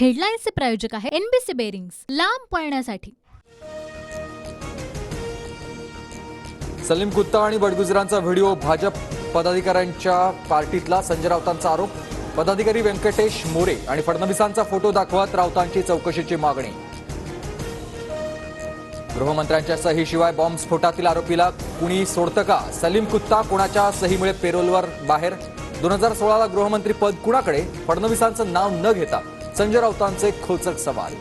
हेडलाईन्सचे प्रायोजक आहे NBC bearings, लांब पळण्यासाठी। सलीम कुत्ता आणि बडगुजरांचा व्हिडिओ भाजप पदाधिकाऱ्यांच्या पार्टीतला संजय राऊतांचा आरोप। पदाधिकारी व्यंकटेश मोरे आणि फडणवीसांचा फोटो दाखवत राऊतांची चौकशीची मागणी। गृहमंत्र्यांच्या सहीशिवाय बॉम्बस्फोटातील आरोपीला कुणी सोडतं का? सलीम कुत्ता कोणाच्या सहीमुळे पेरोलवर बाहेर? 2016ला गृहमंत्री पद कुणाकडे? फडणवीसांचं नाव न घेता संजय राऊतांचे खोचक सवाल।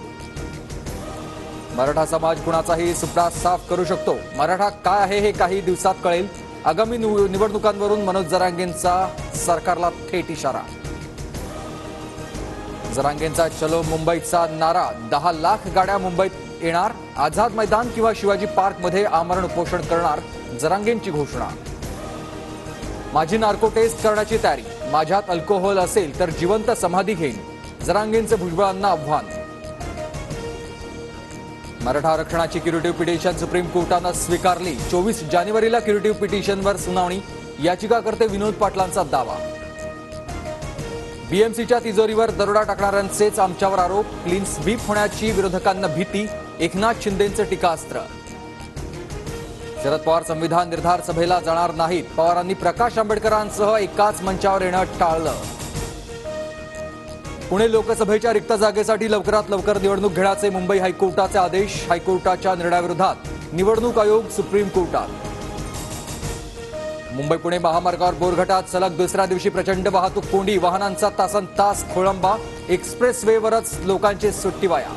मराठा समाज कुणाचाही सुपडा साफ करू शकतो। मराठा काय आहे हे काही दिवसात कळेल। आगामी निवडणुकांवरून मनोज जरांगेंचा सरकारला थेट इशारा। जरांगेंचा चलो मुंबईचा नारा। 10 लाख गाड्या मुंबईत येणार। आझाद मैदान किंवा शिवाजी पार्कमध्ये आमरण उपोषण करणार, जरांगेंची घोषणा। माझी नार्को टेस्ट करण्याची तयारी। माझ्यात अल्कोहोल असेल तर जिवंत समाधी घेईन, जरांगेंचे भुजबळांना आव्हान। मराठा आरक्षणाची क्युरेटिव्ह पिटिशन सुप्रीम कोर्टानं स्वीकारली। 24 जानेवारीला क्युरेटिव्ह पिटिशनवर सुनावणी। याचिकाकर्ते विनोद पाटलांचा दावा। बीएमसीच्या तिजोरीवर दरोडा टाकणाऱ्यांचेच आमच्यावर आरोप। क्लीन स्वीप होण्याची विरोधकांना भीती, एकनाथ शिंदेंचं टीकास्त्र। शरद पवार संविधान निर्धार सभेला जाणार नाहीत। पवारांनी प्रकाश आंबेडकरांसह एकाच मंचावर येणं टाळलं। पुणे लोकसभेच्या रिक्त जागेसाठी लवकरात लवकर निवडणूक घेण्याचे मुंबई हायकोर्टाचे आदेश। हायकोर्टाच्या निर्णयाविरोधात निवडणूक आयोग सुप्रीम कोर्टात। मुंबई पुणे महामार्गावर बोरघाटात सलग दुसऱ्या दिवशी प्रचंड वाहतूक कोंडी। वाहनांचा तासनतास खोळंबा। एक्सप्रेसवेवरच लोकांची सुट्टी वाया।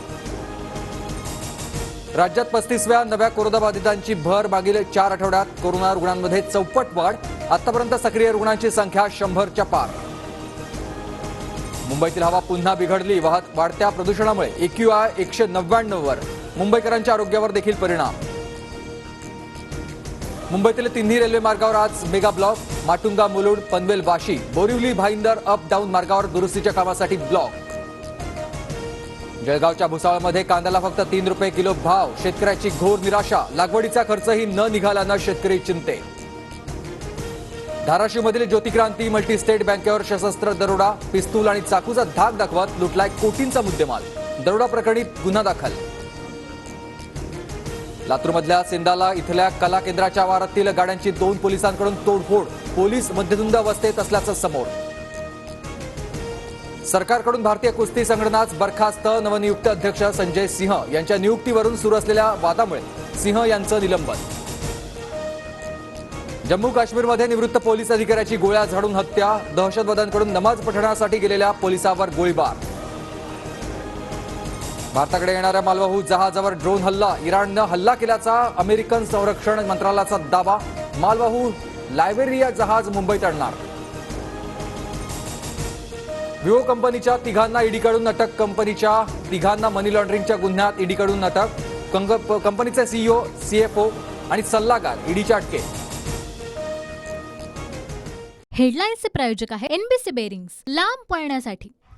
राज्यात 35व्या नव्या कोरोनाबाधितांची भर। मागील 4 आठवड्यात कोरोना रुग्णांमध्ये 4पट वाढ। आतापर्यंत सक्रिय रुग्णांची संख्या 100च्या पार। मुंबईतील हवा पुन्हा बिघडली। वाढत्या प्रदूषणामुळे AQI 199 वर। मुंबईकरांच्या आरोग्यावर देखील परिणाम। मुंबईतील तिन्ही रेल्वे मार्गावर आज mega block. Matunga Mulund Panvel Vashi Borivali Bhayandar up down मार्गावर दुरुस्तीच्या कामासाठी ब्लॉक। जळगावच्या भुसावळमध्ये कांद्याला फक्त 3 रुपये किलो भाव। शेतकऱ्याची घोर निराशा। लागवडीचा खर्चही न निघाल्यानं शेतकरी चिंतेत। धाराशिवमधील ज्योतिक्रांती मल्टीस्टेट बँकेवर सशस्त्र दरोडा। पिस्तूल आणि चाकूचा धाक दाखवत लुटलाय कोटींचा मुद्देमाल। दरोडा प्रकरणी गुन्हा दाखल। लातूरमधल्या सिंदाला इथल्या कला केंद्राच्या आवारातील गाड्यांची 2 पोलिसांकडून तोडफोड। पोलीस मध्यधुंद अवस्थेत असल्याचं समोर। सरकारकडून भारतीय कुस्ती संघटनाच बरखास्त। नवनियुक्त अध्यक्ष संजय सिंह यांच्या नियुक्तीवरून सुरू असलेल्या वादामुळे सिंह यांचं निलंबन। जम्मू काश्मीरमध्ये निवृत्त पोलीस अधिकाऱ्याची गोळ्या झाडून हत्या। दहशतवाद्यांकडून नमाज पठणासाठी गेलेल्या पोलिसावर गोळीबार। भारताकडे येणाऱ्या मालवाहू जहाजावर ड्रोन हल्ला। इराणनं हल्ला केल्याचा अमेरिकन संरक्षण मंत्रालयाचा दावा। मालवाहू लायबेरिया जहाज मुंबईत आणणार। विवो कंपनीच्या 3घांना ईडीकडून अटक। कंपनीच्या 3घांना मनी लॉन्ड्रिंगच्या गुन्ह्यात ईडीकडून अटक। कंपनीचे CEO, CFO आणि सल्लागार ईडीच्या अटकेत। हेडलाईन्सचे प्रायोजक आहे एनबीसी बेरिंग्स, लांब पळण्यासाठी।